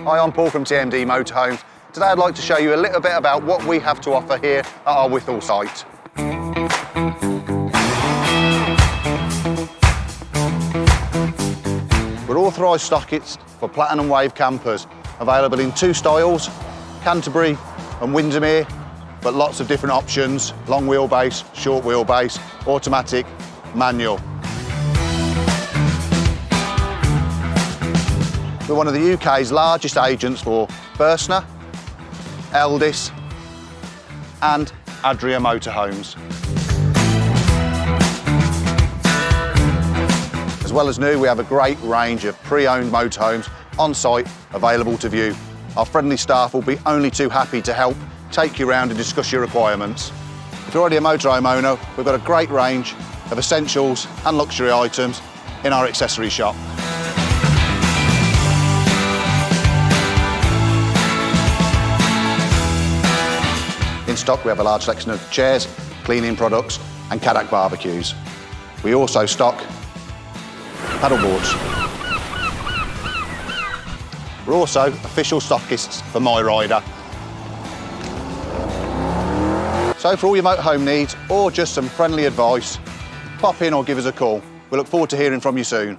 Hi, I'm Paul from TMD Motorhomes. Today I'd like to show you a little bit about what we have to offer here at our Wythall site. We're authorised stockists for Platinum Wave campers, available in two styles, Canterbury and Windermere, but lots of different options: long wheelbase, short wheelbase, automatic, manual. We're one of the UK's largest agents for Bursner, Eldis and Adria Motorhomes. As well as new, we have a great range of pre-owned motorhomes on site available to view. Our friendly staff will be only too happy to help take you around and discuss your requirements. If you're already a motorhome owner, we've got a great range of essentials and luxury items in our accessory shop. In stock, we have a large selection of chairs, cleaning products and Caddock barbecues. We also stock paddle boards. We're also official stockists for My Rider. So for all your motorhome needs or just some friendly advice, pop in or give us a call. We look forward to hearing from you soon.